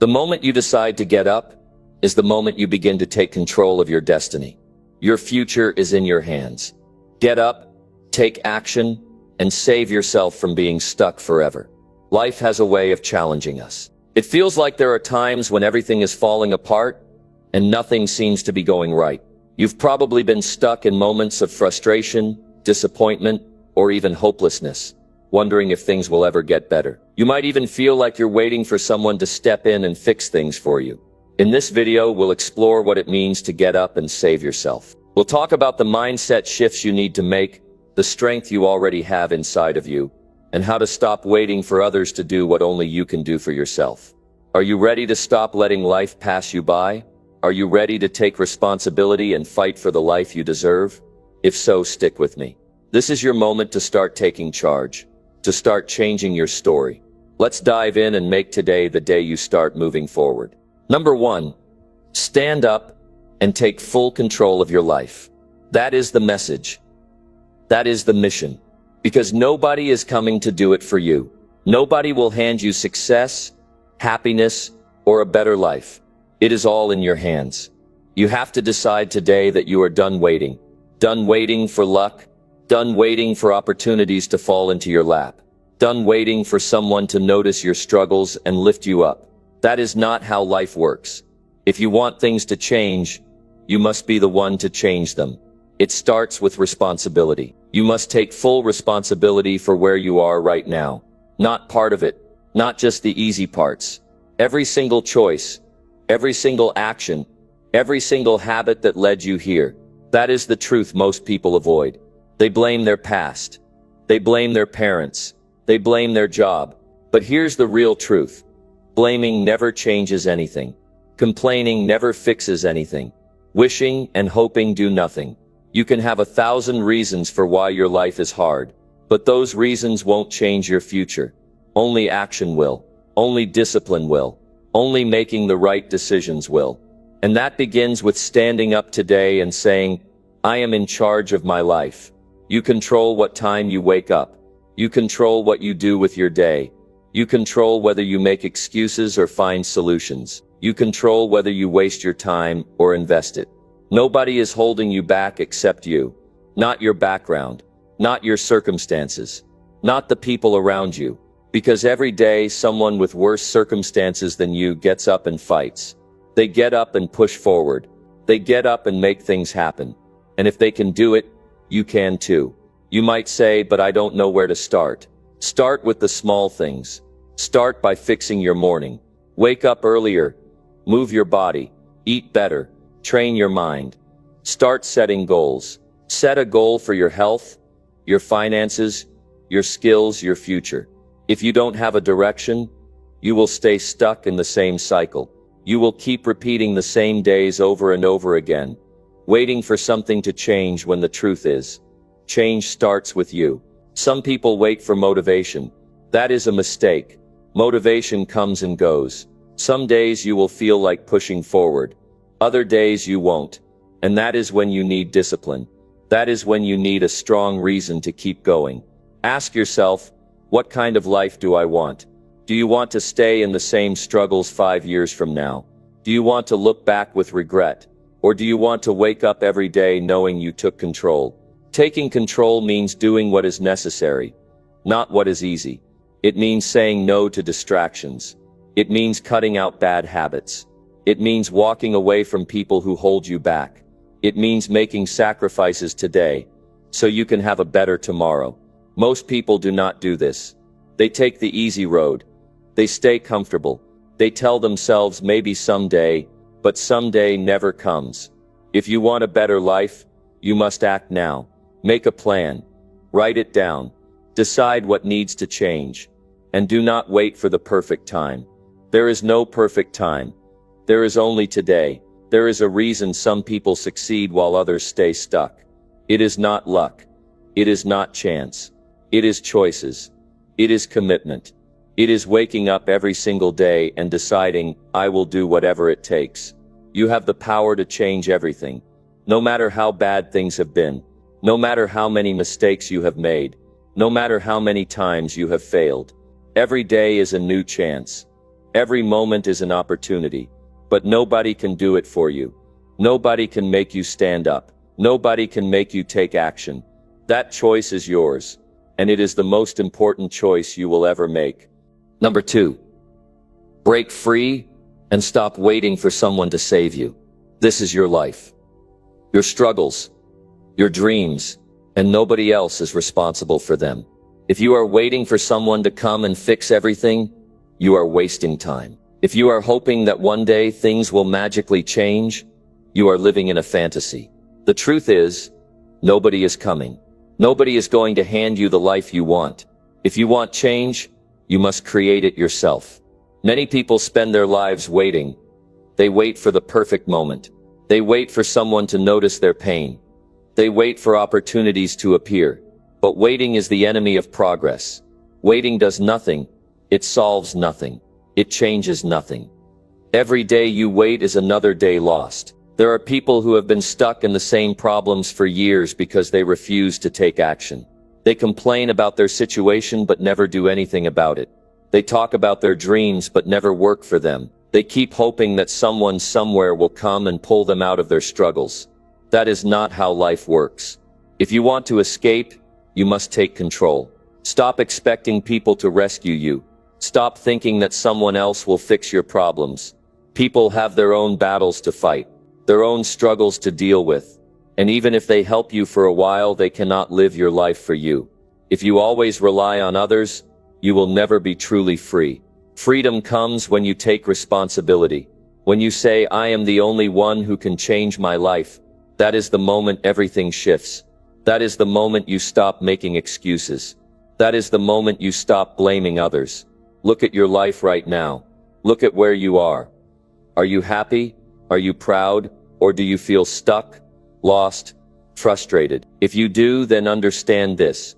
The moment you decide to get up is the moment you begin to take control of your destiny. Your future is in your hands. Get up, take action, and save yourself from being stuck forever. Life has a way of challenging us. It feels like there are times when everything is falling apart and nothing seems to be going right. You've probably been stuck in moments of frustration, disappointment, or even hopelessness, wondering if things will ever get better. You might even feel like you're waiting for someone to step in and fix things for you. In this video, we'll explore what it means to get up and save yourself. We'll talk about the mindset shifts you need to make, the strength you already have inside of you, and how to stop waiting for others to do what only you can do for yourself. Are you ready to stop letting life pass you by? Are you ready to take responsibility and fight for the life you deserve? If so, stick with me. This is your moment to start taking charge, to start changing your story. Let's dive in and make today the day you start moving forward. Number 1, stand up and take full control of your life. That is the message. That is the mission. Because nobody is coming to do it for you. Nobody will hand you success, happiness, or a better life. It is all in your hands. You have to decide today that you are done waiting. Done waiting for luck. Done waiting for opportunities to fall into your lap. Done waiting for someone to notice your struggles and lift you up. That is not how life works. If you want things to change, you must be the one to change them. It starts with responsibility. You must take full responsibility for where you are right now. Not part of it, not just the easy parts. Every single choice, every single action, every single habit that led you here. That is the truth most people avoid. They blame their past. They blame their parents. They blame their job. But here's the real truth. Blaming never changes anything. Complaining never fixes anything. Wishing and hoping do nothing. You can have 1,000 reasons for why your life is hard, but those reasons won't change your future. Only action will. Only discipline will. Only making the right decisions will. And that begins with standing up today and saying, I am in charge of my life. You control what time you wake up. You control what you do with your day. You control whether you make excuses or find solutions. You control whether you waste your time or invest it. Nobody is holding you back except you. Not your background. Not your circumstances. Not the people around you. Because every day someone with worse circumstances than you gets up and fights. They get up and push forward. They get up and make things happen. And if they can do it, you can too. You might say, but I don't know where to start. Start with the small things. Start by fixing your morning. Wake up earlier. Move your body. Eat better. Train your mind. Start setting goals. Set a goal for your health, your finances, your skills, your future. If you don't have a direction, you will stay stuck in the same cycle. You will keep repeating the same days over and over again, waiting for something to change when the truth is, change starts with you. Some people wait for motivation. That is a mistake. Motivation comes and goes. Some days you will feel like pushing forward. Other days you won't. And that is when you need discipline. That is when you need a strong reason to keep going. Ask yourself, what kind of life do I want? Do you want to stay in the same struggles 5 years from now? Do you want to look back with regret? Or do you want to wake up every day knowing you took control? Taking control means doing what is necessary, not what is easy. It means saying no to distractions. It means cutting out bad habits. It means walking away from people who hold you back. It means making sacrifices today, so you can have a better tomorrow. Most people do not do this. They take the easy road. They stay comfortable. They tell themselves maybe someday, but someday never comes. If you want a better life, you must act now. Make a plan. Write it down. Decide what needs to change. And do not wait for the perfect time. There is no perfect time. There is only today. There is a reason some people succeed while others stay stuck. It is not luck. It is not chance. It is choices. It is commitment. It is waking up every single day and deciding, I will do whatever it takes. You have the power to change everything. No matter how bad things have been. No matter how many mistakes you have made. No matter how many times you have failed. Every day is a new chance. Every moment is an opportunity, but nobody can do it for you. Nobody can make you stand up. Nobody can make you take action. That choice is yours, and it is the most important choice you will ever make. Number 2. Break free and stop waiting for someone to save you. This is your life, your struggles, your dreams, and nobody else is responsible for them. If you are waiting for someone to come and fix everything, you are wasting time. If you are hoping that one day things will magically change, you are living in a fantasy. The truth is, nobody is coming. Nobody is going to hand you the life you want. If you want change, you must create it yourself. Many people spend their lives waiting. They wait for the perfect moment. They wait for someone to notice their pain. They wait for opportunities to appear. But waiting is the enemy of progress. Waiting does nothing. It solves nothing. It changes nothing. Every day you wait is another day lost. There are people who have been stuck in the same problems for years because they refuse to take action. They complain about their situation but never do anything about it. They talk about their dreams but never work for them. They keep hoping that someone somewhere will come and pull them out of their struggles. That is not how life works. If you want to escape, you must take control. Stop expecting people to rescue you. Stop thinking that someone else will fix your problems. People have their own battles to fight, their own struggles to deal with. And even if they help you for a while, they cannot live your life for you. If you always rely on others, you will never be truly free. Freedom comes when you take responsibility. When you say, I am the only one who can change my life, that is the moment everything shifts. That is the moment you stop making excuses. That is the moment you stop blaming others. Look at your life right now. Look at where you are. Are you happy? Are you proud? Or do you feel stuck, lost, frustrated? If you do, then understand this.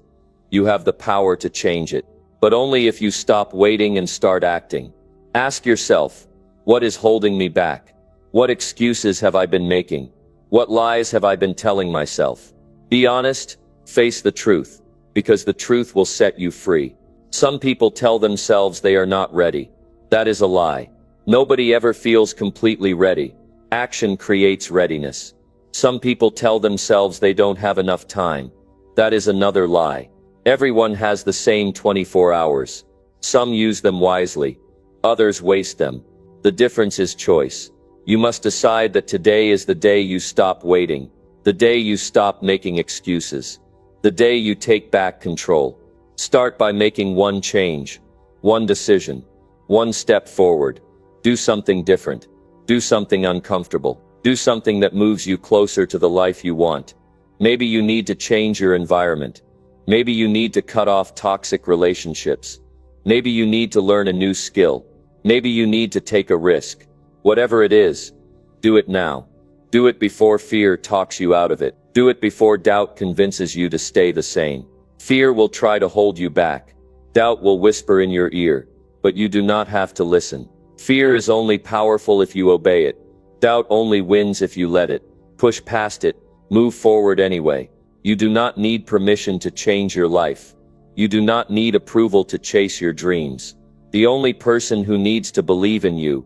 You have the power to change it. But only if you stop waiting and start acting. Ask yourself, what is holding me back? What excuses have I been making? What lies have I been telling myself? Be honest, face the truth, because the truth will set you free. Some people tell themselves they are not ready. That is a lie. Nobody ever feels completely ready. Action creates readiness. Some people tell themselves they don't have enough time. That is another lie. Everyone has the same 24 hours. Some use them wisely. Others waste them. The difference is choice. You must decide that today is the day you stop waiting. The day you stop making excuses. The day you take back control. Start by making one change, one decision, one step forward. Do something different. Do something uncomfortable. Do something that moves you closer to the life you want. Maybe you need to change your environment. Maybe you need to cut off toxic relationships. Maybe you need to learn a new skill. Maybe you need to take a risk. Whatever it is, do it now. Do it before fear talks you out of it. Do it before doubt convinces you to stay the same. Fear will try to hold you back. Doubt will whisper in your ear, but you do not have to listen. Fear is only powerful if you obey it. Doubt only wins if you let it. Push past it. Move forward anyway. You do not need permission to change your life. You do not need approval to chase your dreams. The only person who needs to believe in you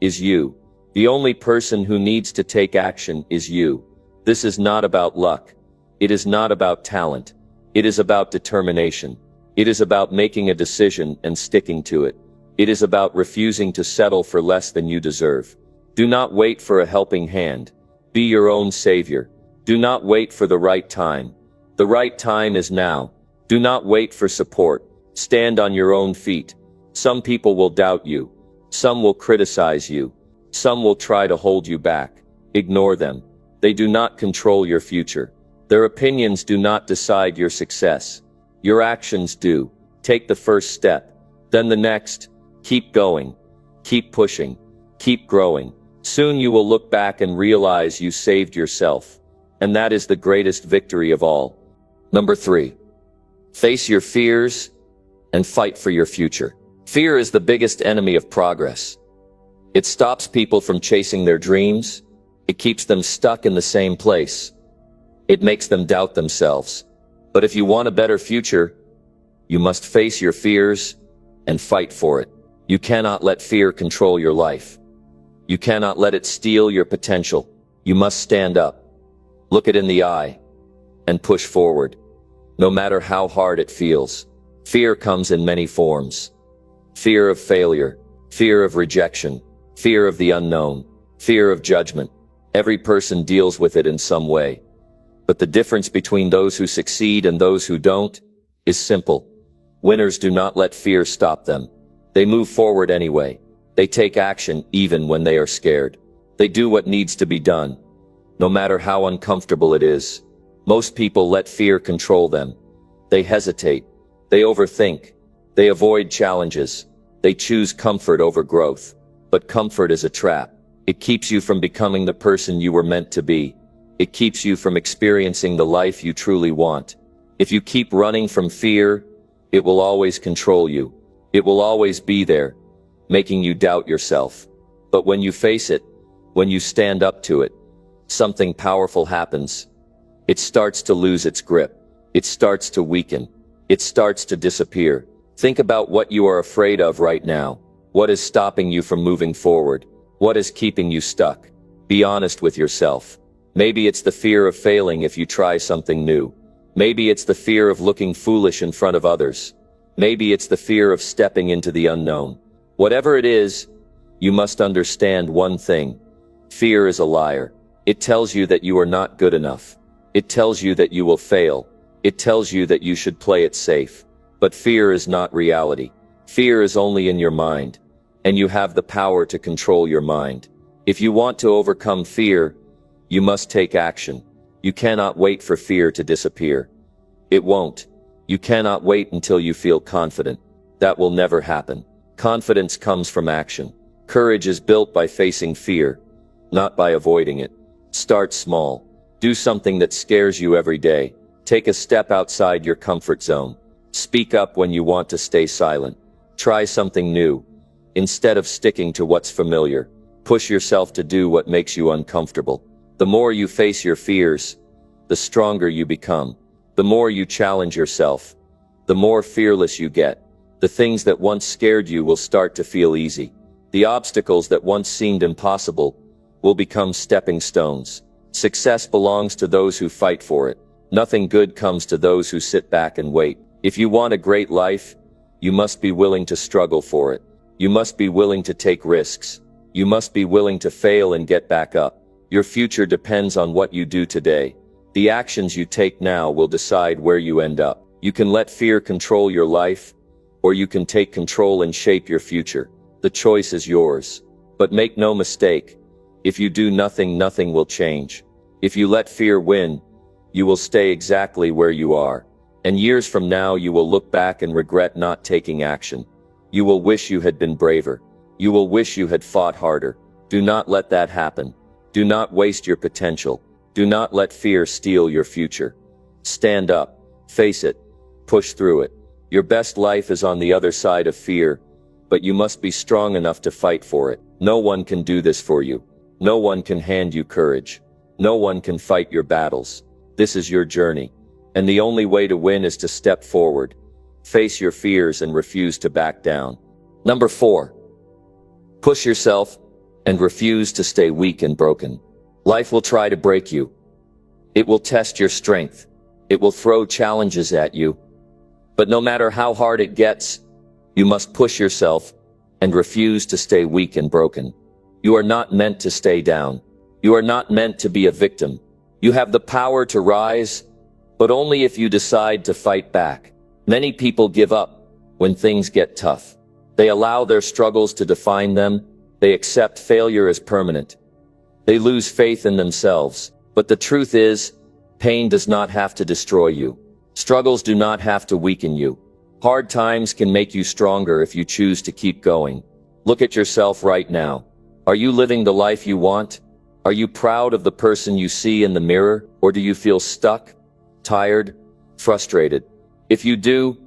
is you. The only person who needs to take action is you. This is not about luck. It is not about talent. It is about determination. It is about making a decision and sticking to it. It is about refusing to settle for less than you deserve. Do not wait for a helping hand. Be your own savior. Do not wait for the right time. The right time is now. Do not wait for support. Stand on your own feet. Some people will doubt you. Some will criticize you. Some will try to hold you back. Ignore them. They do not control your future. Their opinions do not decide your success. Your actions do. Take the first step, then the next. Keep going. Keep pushing. Keep growing. Soon you will look back and realize you saved yourself. And that is the greatest victory of all. Number 3. Face your fears and fight for your future. Fear is the biggest enemy of progress. It stops people from chasing their dreams. It keeps them stuck in the same place. It makes them doubt themselves. But if you want a better future, you must face your fears and fight for it. You cannot let fear control your life. You cannot let it steal your potential. You must stand up, look it in the eye, and push forward, no matter how hard it feels. Fear comes in many forms. Fear of failure, fear of rejection, fear of the unknown, fear of judgment. Every person deals with it in some way. But the difference between those who succeed and those who don't is simple. Winners do not let fear stop them. They move forward anyway. They take action even when they are scared. They do what needs to be done, no matter how uncomfortable it is. Most people let fear control them. They hesitate. They overthink. They avoid challenges. They choose comfort over growth. But comfort is a trap. It keeps you from becoming the person you were meant to be. It keeps you from experiencing the life you truly want. If you keep running from fear, it will always control you. It will always be there, making you doubt yourself. But when you face it, when you stand up to it, something powerful happens. It starts to lose its grip. It starts to weaken. It starts to disappear. Think about what you are afraid of right now. What is stopping you from moving forward? What is keeping you stuck? Be honest with yourself. Maybe it's the fear of failing if you try something new. Maybe it's the fear of looking foolish in front of others. Maybe it's the fear of stepping into the unknown. Whatever it is, you must understand one thing. Fear is a liar. It tells you that you are not good enough. It tells you that you will fail. It tells you that you should play it safe. But fear is not reality. Fear is only in your mind. And you have the power to control your mind. If you want to overcome fear, you must take action. You cannot wait for fear to disappear. It won't. You cannot wait until you feel confident. That will never happen. Confidence comes from action. Courage is built by facing fear, not by avoiding it. Start small. Do something that scares you every day. Take a step outside your comfort zone. Speak up when you want to stay silent. Try something new. Instead of sticking to what's familiar, push yourself to do what makes you uncomfortable. The more you face your fears, the stronger you become. The more you challenge yourself, the more fearless you get. The things that once scared you will start to feel easy. The obstacles that once seemed impossible will become stepping stones. Success belongs to those who fight for it. Nothing good comes to those who sit back and wait. If you want a great life, you must be willing to struggle for it. You must be willing to take risks. You must be willing to fail and get back up. Your future depends on what you do today. The actions you take now will decide where you end up. You can let fear control your life, or you can take control and shape your future. The choice is yours. But make no mistake, if you do nothing, nothing will change. If you let fear win, you will stay exactly where you are. And years from now you will look back and regret not taking action. You will wish you had been braver. You will wish you had fought harder. Do not let that happen. Do not waste your potential. Do not let fear steal your future. Stand up. Face it. Push through it. Your best life is on the other side of fear, but you must be strong enough to fight for it. No one can do this for you. No one can hand you courage. No one can fight your battles. This is your journey. And the only way to win is to step forward. Face your fears and refuse to back down. Number 4. Push yourself and refuse to stay weak and broken. Life will try to break you. It will test your strength. It will throw challenges at you. But no matter how hard it gets, you must push yourself and refuse to stay weak and broken. You are not meant to stay down. You are not meant to be a victim. You have the power to rise, but only if you decide to fight back. Many people give up when things get tough. They allow their struggles to define them. They accept failure as permanent. They lose faith in themselves. But the truth is, pain does not have to destroy you. Struggles do not have to weaken you. Hard times can make you stronger if you choose to keep going. Look at yourself right now. Are you living the life you want? Are you proud of the person you see in the mirror? Or do you feel stuck, tired, frustrated? If you do,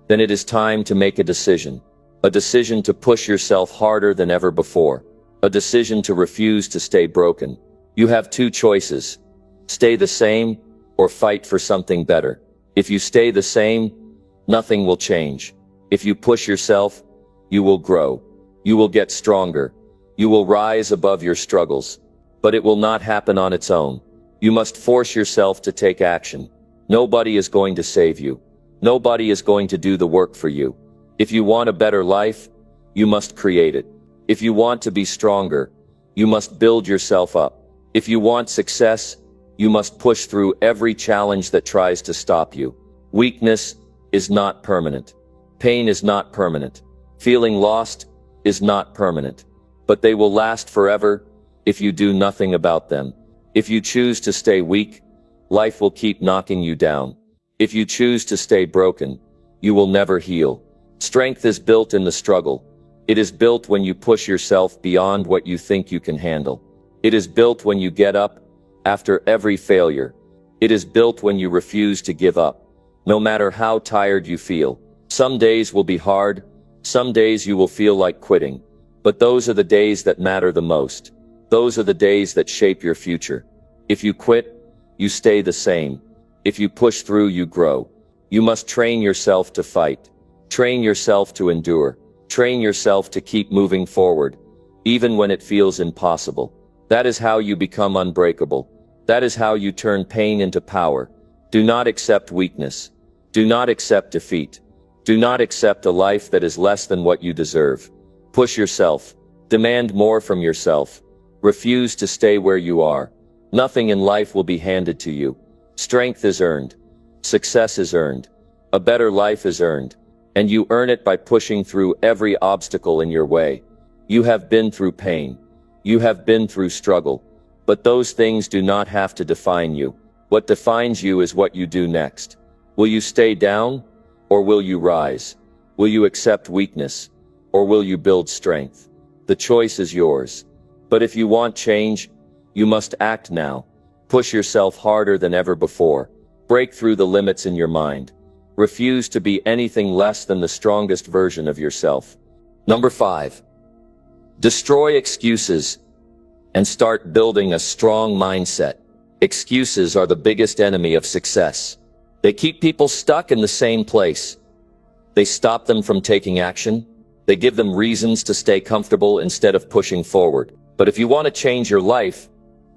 then it is time to make a decision. A decision to push yourself harder than ever before. A decision to refuse to stay broken. You have two choices. Stay the same or fight for something better. If you stay the same, nothing will change. If you push yourself, You will grow. You will get stronger. You will rise above your struggles. But it will not happen on its own. You must force yourself to take action. Nobody is going to save you. Nobody is going to do the work for you. If you want a better life, you must create it. If you want to be stronger, you must build yourself up. If you want success, you must push through every challenge that tries to stop you. Weakness is not permanent. Pain is not permanent. Feeling lost is not permanent. But they will last forever if you do nothing about them. If you choose to stay weak, life will keep knocking you down. If you choose to stay broken, you will never heal. Strength is built in the struggle. It is built when you push yourself beyond what you think you can handle. It is built when you get up after every failure. It is built when you refuse to give up, no matter how tired you feel. Some days will be hard. Some days you will feel like quitting. But those are the days that matter the most. Those are the days that shape your future. If you quit, you stay the same. If you push through, you grow. You must train yourself to fight. Train yourself to endure. Train yourself to keep moving forward, even when it feels impossible. That is how you become unbreakable. That is how you turn pain into power. Do not accept weakness. Do not accept defeat. Do not accept a life that is less than what you deserve. Push yourself. Demand more from yourself. Refuse to stay where you are. Nothing in life will be handed to you. Strength is earned. Success is earned. A better life is earned. And you earn it by pushing through every obstacle in your way. You have been through pain. You have been through struggle. But those things do not have to define you. What defines you is what you do next. Will you stay down, or will you rise? Will you accept weakness, or will you build strength? The choice is yours. But if you want change, you must act now. Push yourself harder than ever before. Break through the limits in your mind. Refuse to be anything less than the strongest version of yourself. Number 5. Destroy excuses and start building a strong mindset. Excuses are the biggest enemy of success. They keep people stuck in the same place. They stop them from taking action. They give them reasons to stay comfortable instead of pushing forward. But if you want to change your life,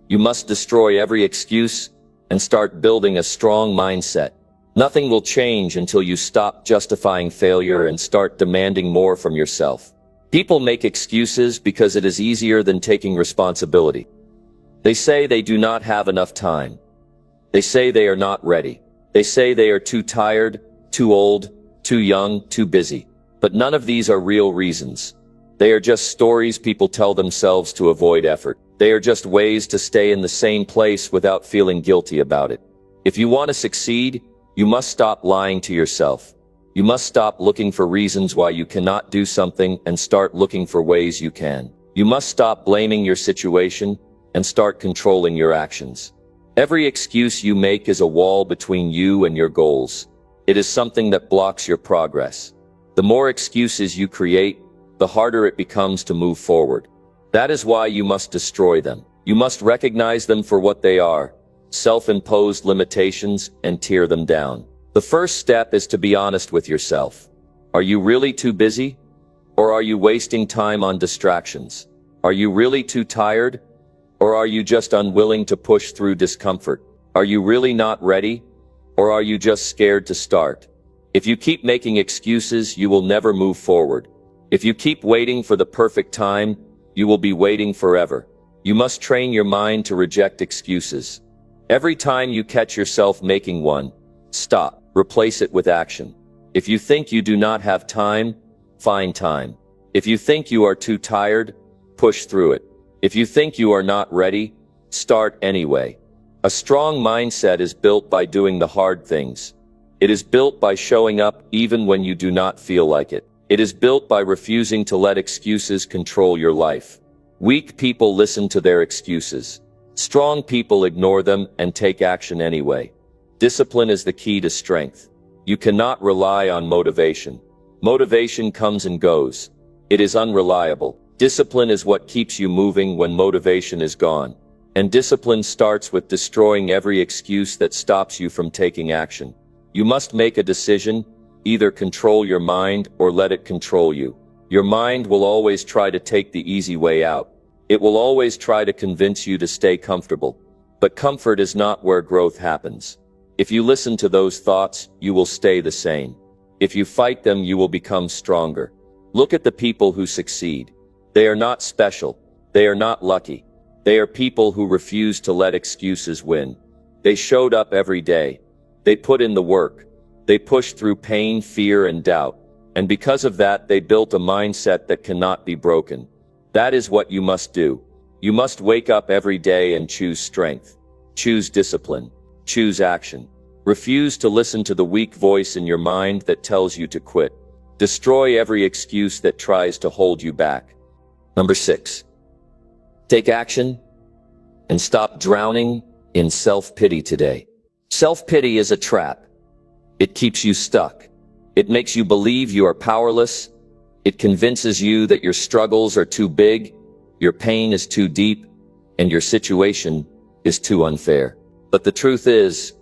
you must destroy every excuse and start building a strong mindset. Nothing will change until you stop justifying failure and start demanding more from yourself. People make excuses because it is easier than taking responsibility. They say they do not have enough time. They say they are not ready. They say they are too tired, too old, too young, too busy. But none of these are real reasons. They are just stories people tell themselves to avoid effort. They are just ways to stay in the same place without feeling guilty about it. If you want to succeed, you must stop lying to yourself. You must stop looking for reasons why you cannot do something and start looking for ways you can. You must stop blaming your situation and start controlling your actions. Every excuse you make is a wall between you and your goals. It is something that blocks your progress. The more excuses you create, the harder it becomes to move forward. That is why you must destroy them. You must recognize them for what they are, self-imposed limitations, and tear them down. The first step is to be honest with yourself. Are you really too busy? Or are you wasting time on distractions? Are you really too tired? Or are you just unwilling to push through discomfort? Are you really not ready? Or are you just scared to start? If you keep making excuses, you will never move forward. If you keep waiting for the perfect time, you will be waiting forever. You must train your mind to reject excuses. Every time you catch yourself making one, stop. Replace it with action. If you think you do not have time, find time. If you think you are too tired, push through it. If you think you are not ready, start anyway. A strong mindset is built by doing the hard things. It is built by showing up even when you do not feel like it. It is built by refusing to let excuses control your life. Weak people listen to their excuses. Strong people ignore them and take action anyway. Discipline is the key to strength. You cannot rely on motivation. Motivation comes and goes. It is unreliable. Discipline is what keeps you moving when motivation is gone. And discipline starts with destroying every excuse that stops you from taking action. You must make a decision, either control your mind or let it control you. Your mind will always try to take the easy way out. It will always try to convince you to stay comfortable. But comfort is not where growth happens. If you listen to those thoughts, you will stay the same. If you fight them, you will become stronger. Look at the people who succeed. They are not special. They are not lucky. They are people who refuse to let excuses win. They showed up every day. They put in the work. They pushed through pain, fear, and doubt. And because of that, they built a mindset that cannot be broken. That is what you must do. You must wake up every day and choose strength. Choose discipline. Choose action. Refuse to listen to the weak voice in your mind that tells you to quit. Destroy every excuse that tries to hold you back. Number 6. Take action and stop drowning in self-pity today. Self-pity is a trap. It keeps you stuck. It makes you believe you are powerless. It convinces you that your struggles are too big, your pain is too deep, and your situation is too unfair. But the truth is,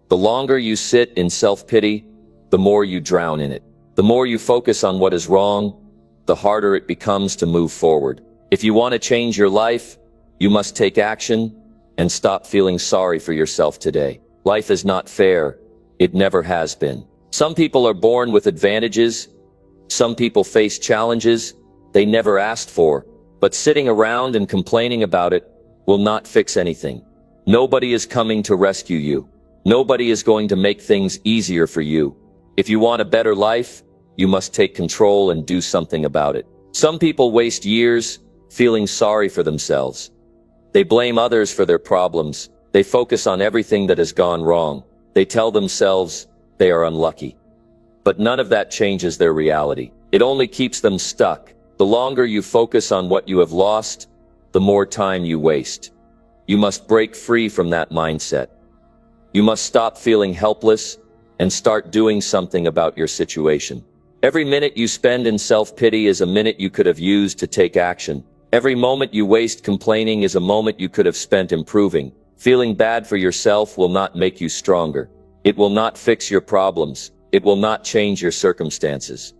the longer you sit in self-pity, the more you drown in it. The more you focus on what is wrong, the harder it becomes to move forward. If you want to change your life, you must take action and stop feeling sorry for yourself today. Life is not fair. It never has been. Some people are born with advantages. Some people face challenges they never asked for. But sitting around and complaining about it will not fix anything. Nobody is coming to rescue you. Nobody is going to make things easier for you. If you want a better life, you must take control and do something about it. Some people waste years feeling sorry for themselves. They blame others for their problems. They focus on everything that has gone wrong. They tell themselves they are unlucky. But none of that changes their reality. It only keeps them stuck. The longer you focus on what you have lost, the more time you waste. You must break free from that mindset. You must stop feeling helpless and start doing something about your situation. Every minute you spend in self-pity is a minute you could have used to take action. Every moment you waste complaining is a moment you could have spent improving. Feeling bad for yourself will not make you stronger. It will not fix your problems. It will not change your circumstances.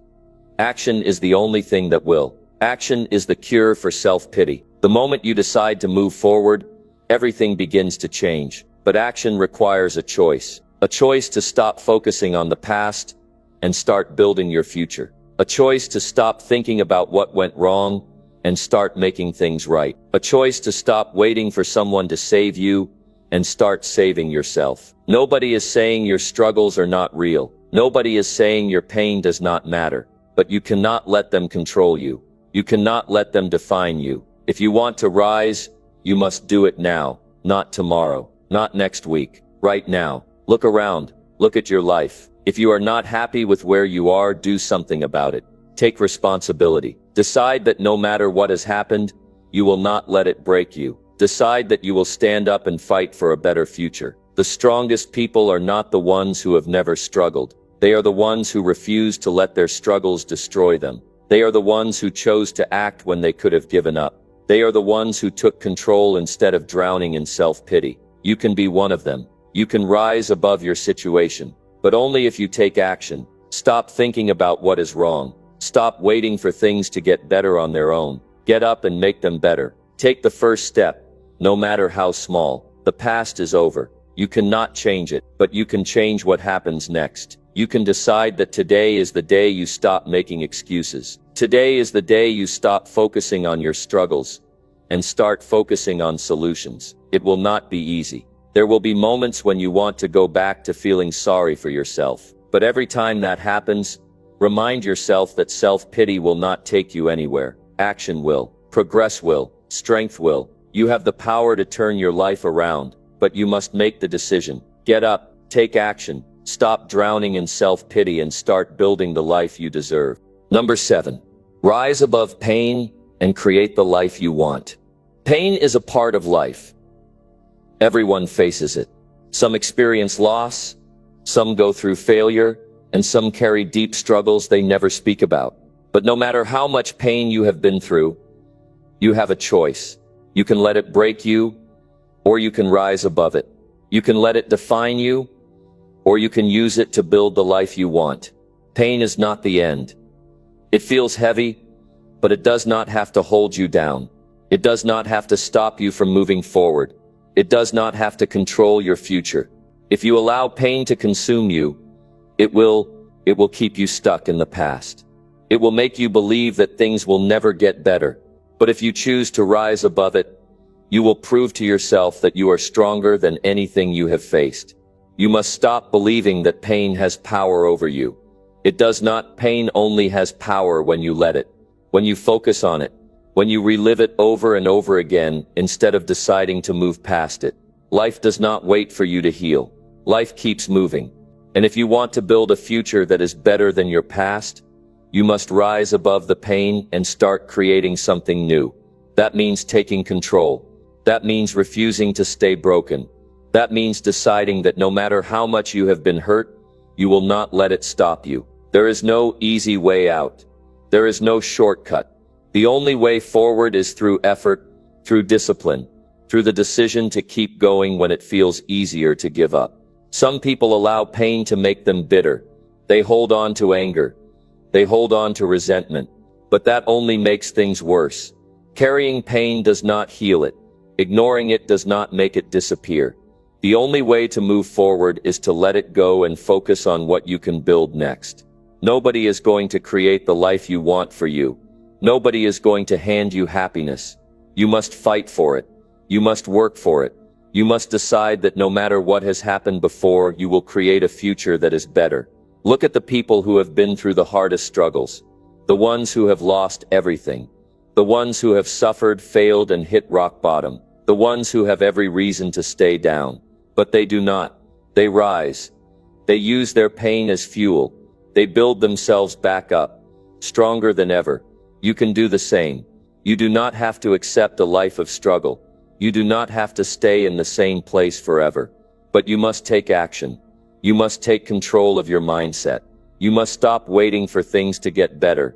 Action is the only thing that will. Action is the cure for self-pity. The moment you decide to move forward, everything begins to change. But action requires a choice. A choice to stop focusing on the past and start building your future. A choice to stop thinking about what went wrong and start making things right. A choice to stop waiting for someone to save you and start saving yourself. Nobody is saying your struggles are not real. Nobody is saying your pain does not matter. But you cannot let them control you. You cannot let them define you. If you want to rise, you must do it now, not tomorrow, not next week, right now. Look around. Look at your life. If you are not happy with where you are, do something about it. Take responsibility. Decide that no matter what has happened, you will not let it break you. Decide that you will stand up and fight for a better future. The strongest people are not the ones who have never struggled. They are the ones who refuse to let their struggles destroy them. They are the ones who chose to act when they could have given up. They are the ones who took control instead of drowning in self-pity. You can be one of them. You can rise above your situation, but only if you take action. Stop thinking about what is wrong. Stop waiting for things to get better on their own. Get up and make them better. Take the first step, no matter how small. The past is over. You cannot change it, but you can change what happens next. You can decide that today is the day you stop making excuses. Today is the day you stop focusing on your struggles and start focusing on solutions. It will not be easy. There will be moments when you want to go back to feeling sorry for yourself. But every time that happens, remind yourself that self-pity will not take you anywhere. Action will. Progress will. Strength will. You have the power to turn your life around, but you must make the decision. Get up. Take action. Stop drowning in self-pity and start building the life you deserve. Number 7. Rise above pain and create the life you want. Pain is a part of life. Everyone faces it. Some experience loss, some go through failure, and some carry deep struggles they never speak about. But no matter how much pain you have been through, you have a choice. You can let it break you, or you can rise above it. You can let it define you, or you can use it to build the life you want. Pain is not the end. It feels heavy, but it does not have to hold you down. It does not have to stop you from moving forward. It does not have to control your future. If you allow pain to consume you, it will keep you stuck in the past. It will make you believe that things will never get better. But if you choose to rise above it, you will prove to yourself that you are stronger than anything you have faced. You must stop believing that pain has power over you. It does not. Pain only has power when you let it, when you focus on it, when you relive it over and over again instead of deciding to move past it. Life does not wait for you to heal. Life keeps moving. And if you want to build a future that is better than your past, you must rise above the pain and start creating something new. That means taking control. That means refusing to stay broken. That means deciding that no matter how much you have been hurt, you will not let it stop you. There is no easy way out. There is no shortcut. The only way forward is through effort, through discipline, through the decision to keep going when it feels easier to give up. Some people allow pain to make them bitter. They hold on to anger. They hold on to resentment. But that only makes things worse. Carrying pain does not heal it. Ignoring it does not make it disappear. The only way to move forward is to let it go and focus on what you can build next. Nobody is going to create the life you want for you. Nobody is going to hand you happiness. You must fight for it. You must work for it. You must decide that no matter what has happened before, you will create a future that is better. Look at the people who have been through the hardest struggles. The ones who have lost everything. The ones who have suffered, failed, and hit rock bottom. The ones who have every reason to stay down. But they do not. They rise. They use their pain as fuel. They build themselves back up, stronger than ever. You can do the same. You do not have to accept a life of struggle. You do not have to stay in the same place forever. But you must take action. You must take control of your mindset. You must stop waiting for things to get better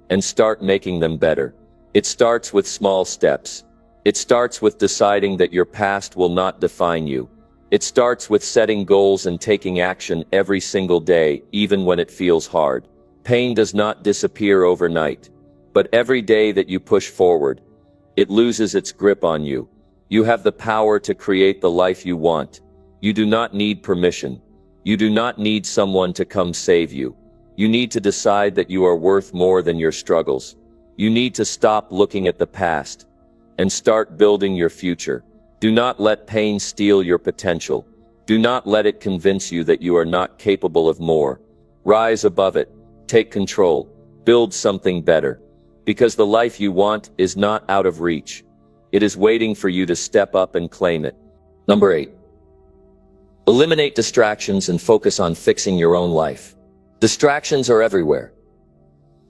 and start making them better. It starts with small steps. It starts with deciding that your past will not define you. It starts with setting goals and taking action every single day, even when it feels hard. Pain does not disappear overnight. But every day that you push forward, it loses its grip on you. You have the power to create the life you want. You do not need permission. You do not need someone to come save you. You need to decide that you are worth more than your struggles. You need to stop looking at the past and start building your future. Do not let pain steal your potential. Do not let it convince you that you are not capable of more. Rise above it. Take control. Build something better. Because the life you want is not out of reach. It is waiting for you to step up and claim it. Number 8. Eliminate distractions and focus on fixing your own life. Distractions are everywhere.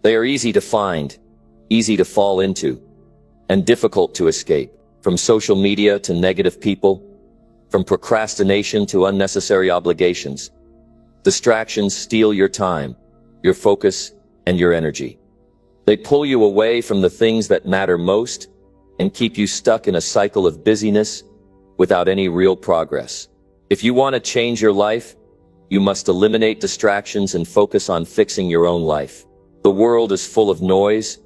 They are easy to find, easy to fall into, and difficult to escape. From social media to negative people, from procrastination to unnecessary obligations. Distractions steal your time, your focus, and your energy. They pull you away from the things that matter most and keep you stuck in a cycle of busyness without any real progress. If you want to change your life, you must eliminate distractions and focus on fixing your own life. The world is full of noise,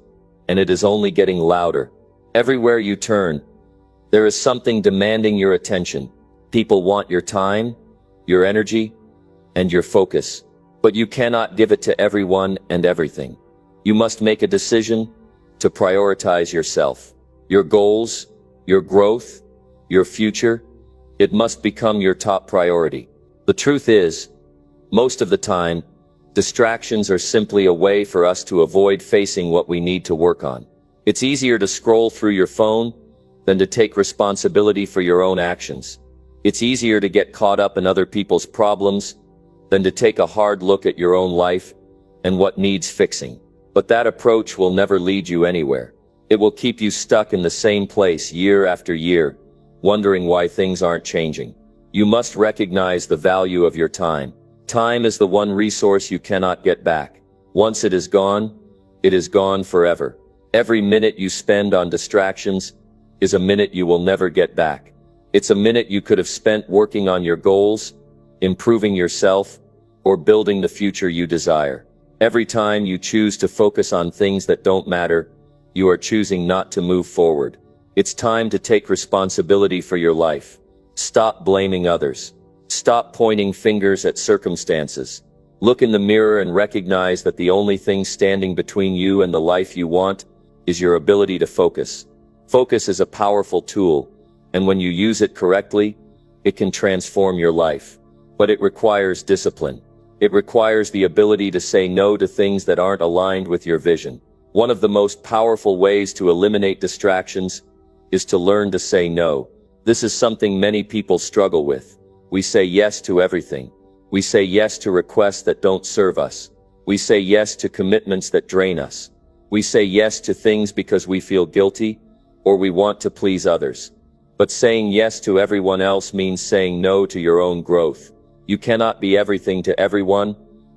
and it is only getting louder. Everywhere you turn, there is something demanding your attention. People want your time, your energy, and your focus. But you cannot give it to everyone and everything. You must make a decision to prioritize yourself. Your goals, your growth, your future, it must become your top priority. The truth is, most of the time, distractions are simply a way for us to avoid facing what we need to work on. It's easier to scroll through your phone than to take responsibility for your own actions. It's easier to get caught up in other people's problems than to take a hard look at your own life and what needs fixing. But that approach will never lead you anywhere. It will keep you stuck in the same place year after year, wondering why things aren't changing. You must recognize the value of your time. Time is the one resource you cannot get back. Once it is gone forever. Every minute you spend on distractions is a minute you will never get back. It's a minute you could have spent working on your goals, improving yourself, or building the future you desire. Every time you choose to focus on things that don't matter, You are choosing not to move forward. It's time to take responsibility for your life. Stop blaming others. Stop pointing fingers at circumstances. Look in the mirror and recognize that the only thing standing between you and the life you want is your ability to focus. Focus is a powerful tool, and when you use it correctly, it can transform your life. But it requires discipline. It requires the ability to say no to things that aren't aligned with your vision. One of the most powerful ways to eliminate distractions is to learn to say no. This is something many people struggle with. We say yes to everything. We say yes to requests that don't serve us. We say yes to commitments that drain us. We say yes to things because we feel guilty or we want to please others. But saying yes to everyone else means saying no to your own growth. You cannot be everything to everyone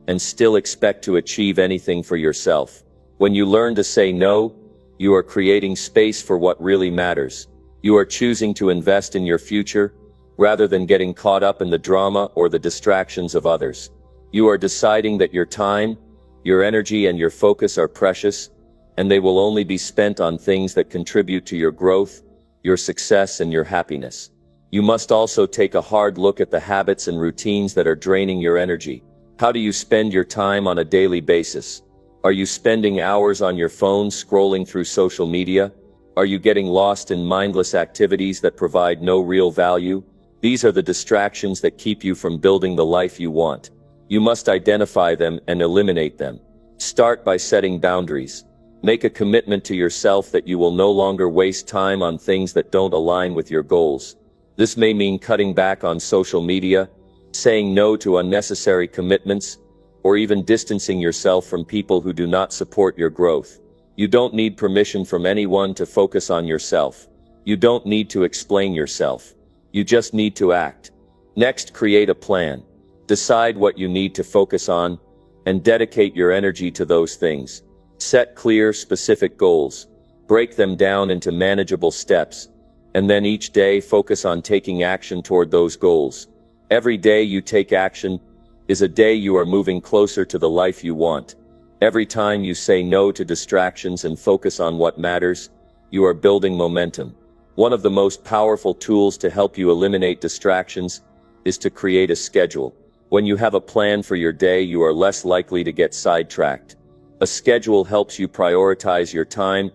and still expect to achieve anything for yourself. When you learn to say no, you are creating space for what really matters. You are choosing to invest in your future rather than getting caught up in the drama or the distractions of others. You are deciding that your time, your energy, and your focus are precious, and they will only be spent on things that contribute to your growth, your success, and your happiness. You must also take a hard look at the habits and routines that are draining your energy. How do you spend your time on a daily basis? Are you spending hours on your phone scrolling through social media? Are you getting lost in mindless activities that provide no real value? These are the distractions that keep you from building the life you want. You must identify them and eliminate them. Start by setting boundaries. Make a commitment to yourself that you will no longer waste time on things that don't align with your goals. This may mean cutting back on social media, saying no to unnecessary commitments, or even distancing yourself from people who do not support your growth. You don't need permission from anyone to focus on yourself. You don't need to explain yourself. You just need to act. Next, create a plan. Decide what you need to focus on, and dedicate your energy to those things. Set clear, specific goals. Break them down into manageable steps, and then each day focus on taking action toward those goals. Every day you take action is a day you are moving closer to the life you want. Every time you say no to distractions and focus on what matters, you are building momentum. One of the most powerful tools to help you eliminate distractions is to create a schedule. When you have a plan for your day, you are less likely to get sidetracked. A schedule helps you prioritize your time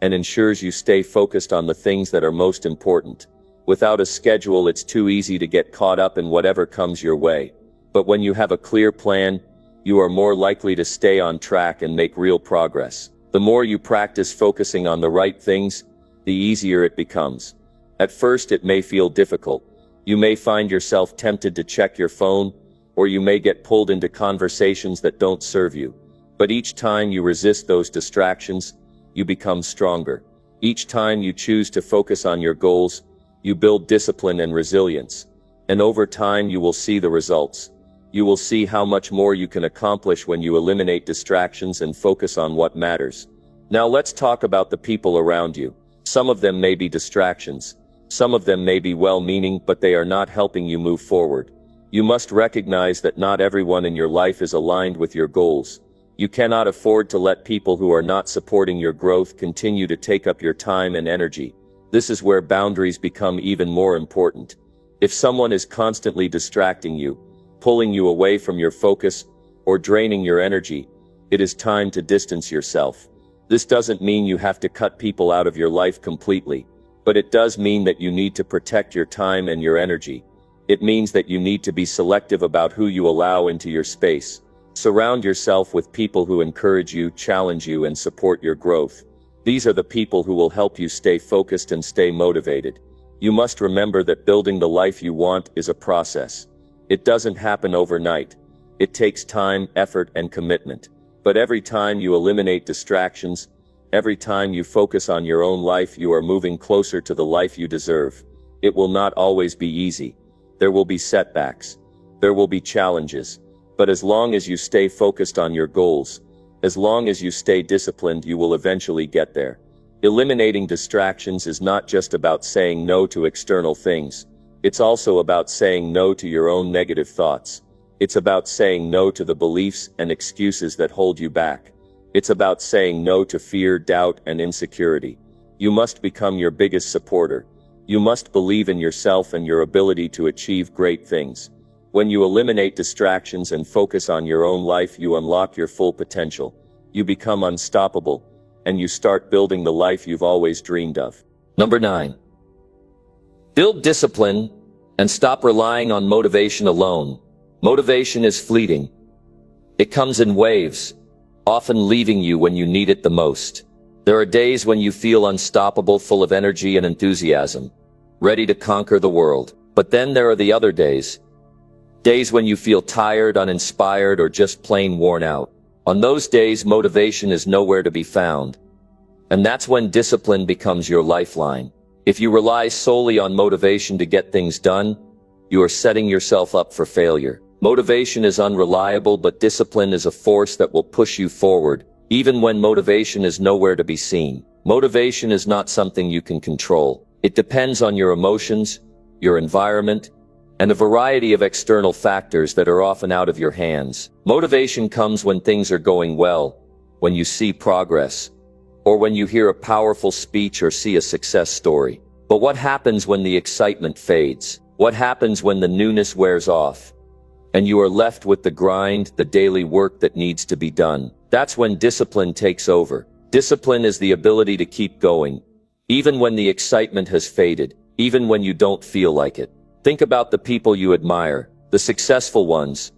and ensures you stay focused on the things that are most important. Without a schedule, it's too easy to get caught up in whatever comes your way. But when you have a clear plan, you are more likely to stay on track and make real progress. The more you practice focusing on the right things, the easier it becomes. At first, it may feel difficult. You may find yourself tempted to check your phone, or you may get pulled into conversations that don't serve you. But each time you resist those distractions, you become stronger. Each time you choose to focus on your goals, you build discipline and resilience. And over time, you will see the results. You will see how much more you can accomplish when you eliminate distractions and focus on what matters. Now let's talk about the people around you. Some of them may be distractions. Some of them may be well-meaning, but they are not helping you move forward. You must recognize that not everyone in your life is aligned with your goals. You cannot afford to let people who are not supporting your growth continue to take up your time and energy. This is where boundaries become even more important. If someone is constantly distracting you, pulling you away from your focus, or draining your energy, it is time to distance yourself. This doesn't mean you have to cut people out of your life completely, but it does mean that you need to protect your time and your energy. It means that you need to be selective about who you allow into your space. Surround yourself with people who encourage you, challenge you, and support your growth. These are the people who will help you stay focused and stay motivated. You must remember that building the life you want is a process. It doesn't happen overnight. It takes time, effort, and commitment. But every time you eliminate distractions, every time you focus on your own life, you are moving closer to the life you deserve. It will not always be easy. There will be setbacks. There will be challenges. But as long as you stay focused on your goals, as long as you stay disciplined, you will eventually get there. Eliminating distractions is not just about saying no to external things. It's also about saying no to your own negative thoughts. It's about saying no to the beliefs and excuses that hold you back. It's about saying no to fear, doubt, and insecurity. You must become your biggest supporter. You must believe in yourself and your ability to achieve great things. When you eliminate distractions and focus on your own life, you unlock your full potential. You become unstoppable, and you start building the life you've always dreamed of. Number 9. Build discipline and stop relying on motivation alone. Motivation is fleeting. It comes in waves, often leaving you when you need it the most. There are days when you feel unstoppable, full of energy and enthusiasm, ready to conquer the world. But then there are the other days. Days when you feel tired, uninspired, or just plain worn out. On those days, motivation is nowhere to be found. And that's when discipline becomes your lifeline. If you rely solely on motivation to get things done, you are setting yourself up for failure. Motivation is unreliable, but discipline is a force that will push you forward, even when motivation is nowhere to be seen. Motivation is not something you can control. It depends on your emotions, your environment, and a variety of external factors that are often out of your hands. Motivation comes when things are going well, when you see progress, or when you hear a powerful speech or see a success story. But what happens when the excitement fades? What happens when the newness wears off, and you are left with the grind, the daily work that needs to be done? That's when discipline takes over. Discipline is the ability to keep going, even when the excitement has faded, even when you don't feel like it. Think about the people you admire, the successful ones,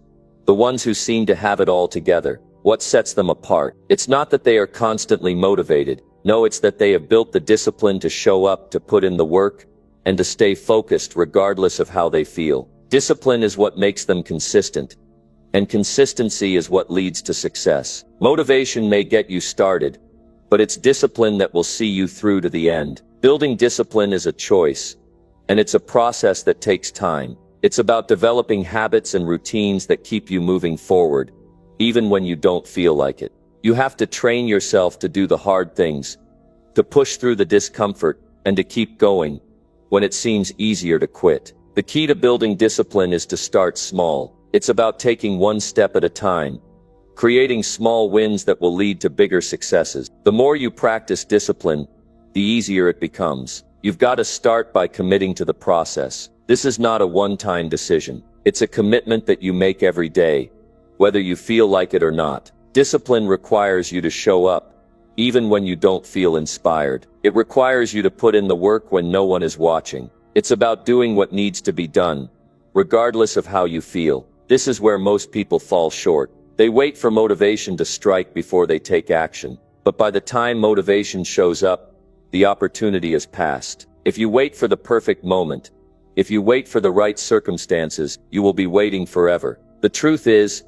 the ones who seem to have it all together. What sets them apart? It's not that they are constantly motivated. No, it's that they have built the discipline to show up, to put in the work, and to stay focused regardless of how they feel. Discipline is what makes them consistent, and consistency is what leads to success. Motivation may get you started, but it's discipline that will see you through to the end. Building discipline is a choice, and it's a process that takes time. It's about developing habits and routines that keep you moving forward, even when you don't feel like it. You have to train yourself to do the hard things, to push through the discomfort, and to keep going when it seems easier to quit. The key to building discipline is to start small. It's about taking one step at a time, creating small wins that will lead to bigger successes. The more you practice discipline, the easier it becomes. You've got to start by committing to the process. This is not a one-time decision. It's a commitment that you make every day, whether you feel like it or not. Discipline requires you to show up, even when you don't feel inspired. It requires you to put in the work when no one is watching. It's about doing what needs to be done, regardless of how you feel. This is where most people fall short. They wait for motivation to strike before they take action. But by the time motivation shows up, the opportunity has passed. If you wait for the perfect moment, if you wait for the right circumstances, you will be waiting forever. The truth is,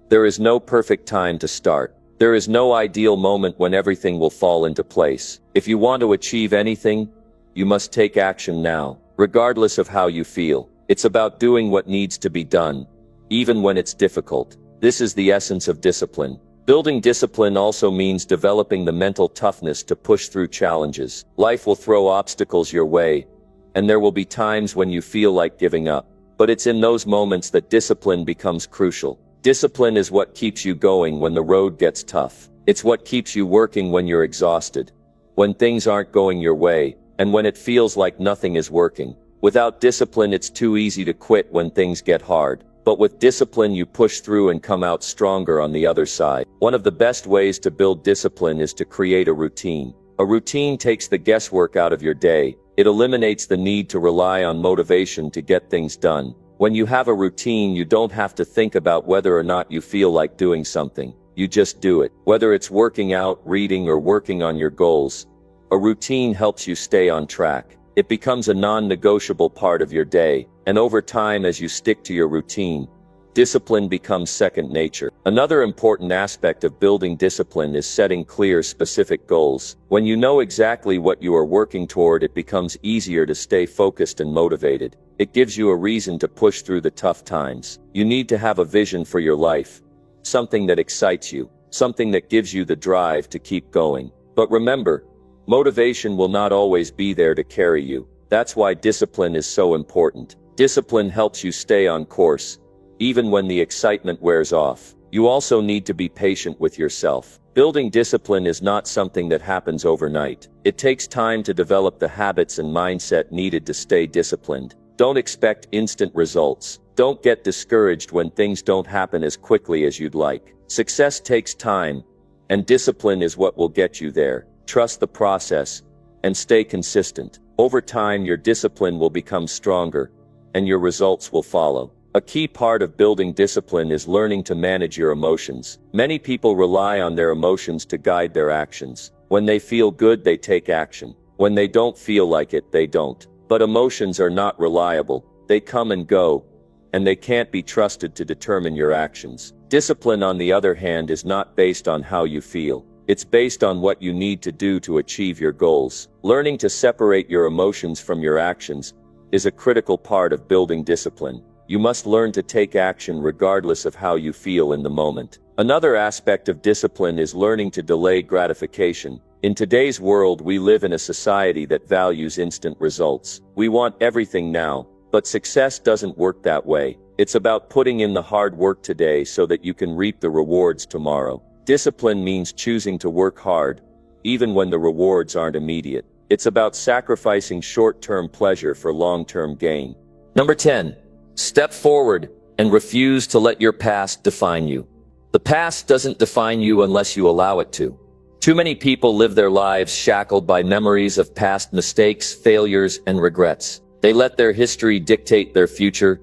there is no perfect time to start. There is no ideal moment when everything will fall into place. If you want to achieve anything, you must take action now, regardless of how you feel. It's about doing what needs to be done, even when it's difficult. This is the essence of discipline. Building discipline also means developing the mental toughness to push through challenges. Life will throw obstacles your way, and there will be times when you feel like giving up. But it's in those moments that discipline becomes crucial. Discipline is what keeps you going when the road gets tough. It's what keeps you working when you're exhausted, when things aren't going your way, and when it feels like nothing is working. Without discipline, it's too easy to quit when things get hard. But with discipline, you push through and come out stronger on the other side. One of the best ways to build discipline is to create a routine. A routine takes the guesswork out of your day. It eliminates the need to rely on motivation to get things done. When you have a routine, you don't have to think about whether or not you feel like doing something. You just do it. Whether it's working out, reading, or working on your goals, a routine helps you stay on track. It becomes a non-negotiable part of your day, and over time, as you stick to your routine, discipline becomes second nature. Another important aspect of building discipline is setting clear, specific goals. When you know exactly what you are working toward, it becomes easier to stay focused and motivated. It gives you a reason to push through the tough times. You need to have a vision for your life, something that excites you, something that gives you the drive to keep going. But remember, motivation will not always be there to carry you. That's why discipline is so important. Discipline helps you stay on course, even when the excitement wears off. You also need to be patient with yourself. Building discipline is not something that happens overnight. It takes time to develop the habits and mindset needed to stay disciplined. Don't expect instant results. Don't get discouraged when things don't happen as quickly as you'd like. Success takes time, and discipline is what will get you there. Trust the process and stay consistent. Over time, your discipline will become stronger, and your results will follow. A key part of building discipline is learning to manage your emotions. Many people rely on their emotions to guide their actions. When they feel good, they take action. When they don't feel like it, they don't. But emotions are not reliable. They come and go, and they can't be trusted to determine your actions. Discipline, on the other hand, is not based on how you feel. It's based on what you need to do to achieve your goals. Learning to separate your emotions from your actions is a critical part of building discipline. You must learn to take action regardless of how you feel in the moment. Another aspect of discipline is learning to delay gratification. In today's world, we live in a society that values instant results. We want everything now, but success doesn't work that way. It's about putting in the hard work today so that you can reap the rewards tomorrow. Discipline means choosing to work hard, even when the rewards aren't immediate. It's about sacrificing short-term pleasure for long-term gain. Number 10. Step forward and refuse to let your past define you. The past doesn't define you unless you allow it to. Too many people live their lives shackled by memories of past mistakes, failures, and regrets. They let their history dictate their future.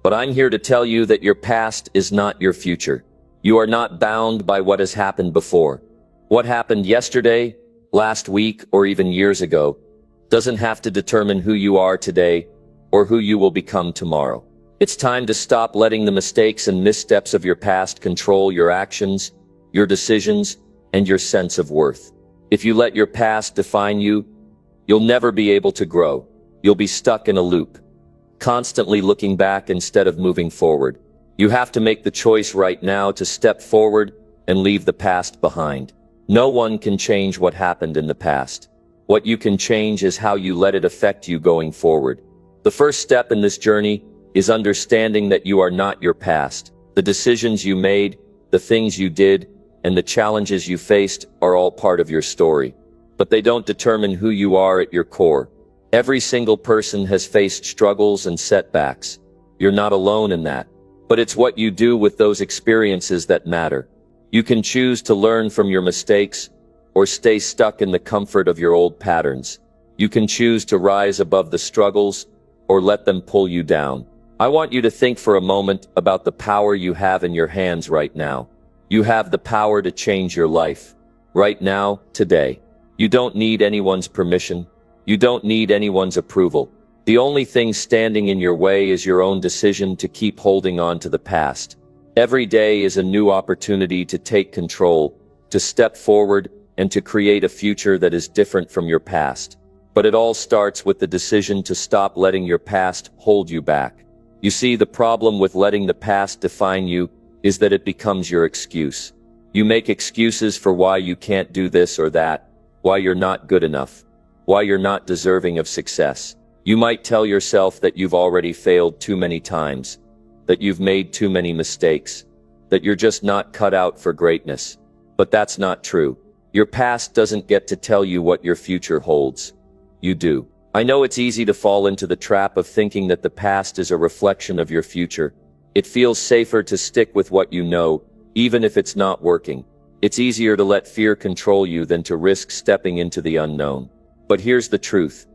But I'm here to tell you that your past is not your future. You are not bound by what has happened before. What happened yesterday, last week, or even years ago doesn't have to determine who you are today or who you will become tomorrow. It's time to stop letting the mistakes and missteps of your past control your actions, your decisions, and your sense of worth. If you let your past define you, you'll never be able to grow. You'll be stuck in a loop, constantly looking back instead of moving forward. You have to make the choice right now to step forward and leave the past behind. No one can change what happened in the past. What you can change is how you let it affect you going forward. The first step in this journey is understanding that you are not your past. The decisions you made, the things you did, and the challenges you faced are all part of your story. But they don't determine who you are at your core. Every single person has faced struggles and setbacks. You're not alone in that. But it's what you do with those experiences that matter. You can choose to learn from your mistakes or stay stuck in the comfort of your old patterns. You can choose to rise above the struggles or let them pull you down. I want you to think for a moment about the power you have in your hands right now. You have the power to change your life. Right now, today. You don't need anyone's permission. You don't need anyone's approval. The only thing standing in your way is your own decision to keep holding on to the past. Every day is a new opportunity to take control, to step forward, and to create a future that is different from your past. But it all starts with the decision to stop letting your past hold you back. You see, the problem with letting the past define you is that it becomes your excuse. You make excuses for why you can't do this or that, why you're not good enough, why you're not deserving of success. You might tell yourself that you've already failed too many times, that you've made too many mistakes, that you're just not cut out for greatness. But that's not true. Your past doesn't get to tell you what your future holds. You do. I know it's easy to fall into the trap of thinking that the past is a reflection of your future. It feels safer to stick with what you know, even if it's not working. It's easier to let fear control you than to risk stepping into the unknown. But here's the truth.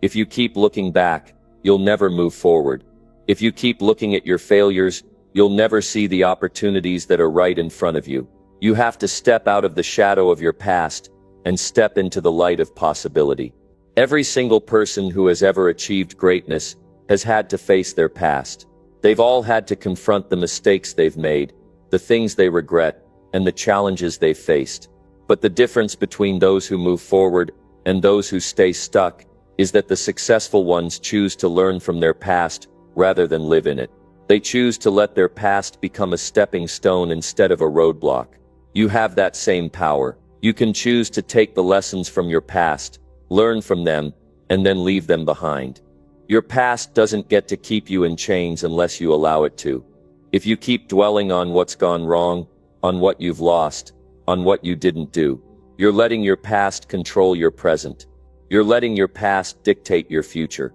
If you keep looking back, you'll never move forward. If you keep looking at your failures, you'll never see the opportunities that are right in front of you. You have to step out of the shadow of your past and step into the light of possibility. Every single person who has ever achieved greatness has had to face their past. They've all had to confront the mistakes they've made, the things they regret, and the challenges they've faced. But the difference between those who move forward and those who stay stuck is that the successful ones choose to learn from their past rather than live in it. They choose to let their past become a stepping stone instead of a roadblock. You have that same power. You can choose to take the lessons from your past, learn from them, and then leave them behind. Your past doesn't get to keep you in chains unless you allow it to. If you keep dwelling on what's gone wrong, on what you've lost, on what you didn't do, you're letting your past control your present. You're letting your past dictate your future.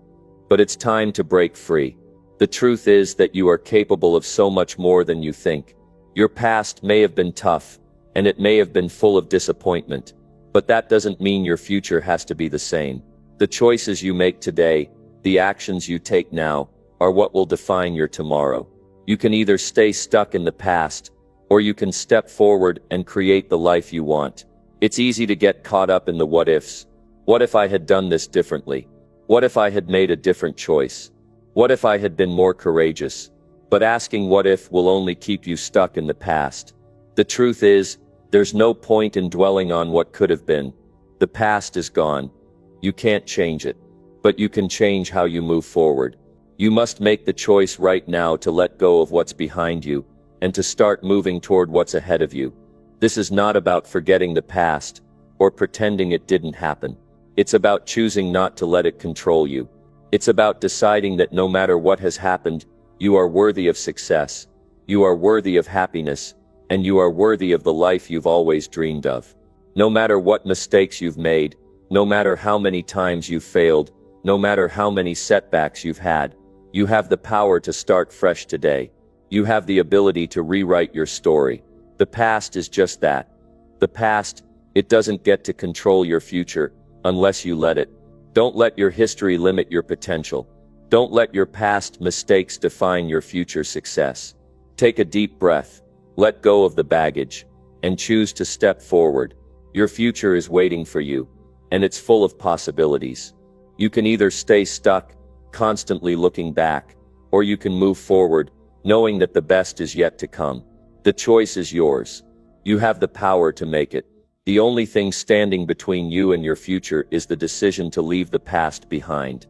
But it's time to break free. The truth is that you are capable of so much more than you think. Your past may have been tough, and it may have been full of disappointment, but that doesn't mean your future has to be the same. The choices you make today, the actions you take now, are what will define your tomorrow. You can either stay stuck in the past, or you can step forward and create the life you want. It's easy to get caught up in the what ifs. What if I had done this differently? What if I had made a different choice? What if I had been more courageous? But asking what if will only keep you stuck in the past. The truth is, there's no point in dwelling on what could have been. The past is gone. You can't change it. But you can change how you move forward. You must make the choice right now to let go of what's behind you, and to start moving toward what's ahead of you. This is not about forgetting the past, or pretending it didn't happen. It's about choosing not to let it control you. It's about deciding that no matter what has happened, you are worthy of success, you are worthy of happiness, and you are worthy of the life you've always dreamed of. No matter what mistakes you've made, no matter how many times you've failed, no matter how many setbacks you've had, you have the power to start fresh today. You have the ability to rewrite your story. The past is just that. The past, it doesn't get to control your future, unless you let it. Don't let your history limit your potential. Don't let your past mistakes define your future success. Take a deep breath, let go of the baggage, and choose to step forward. Your future is waiting for you, and it's full of possibilities. You can either stay stuck, constantly looking back, or you can move forward, knowing that the best is yet to come. The choice is yours. You have the power to make it. The only thing standing between you and your future is the decision to leave the past behind.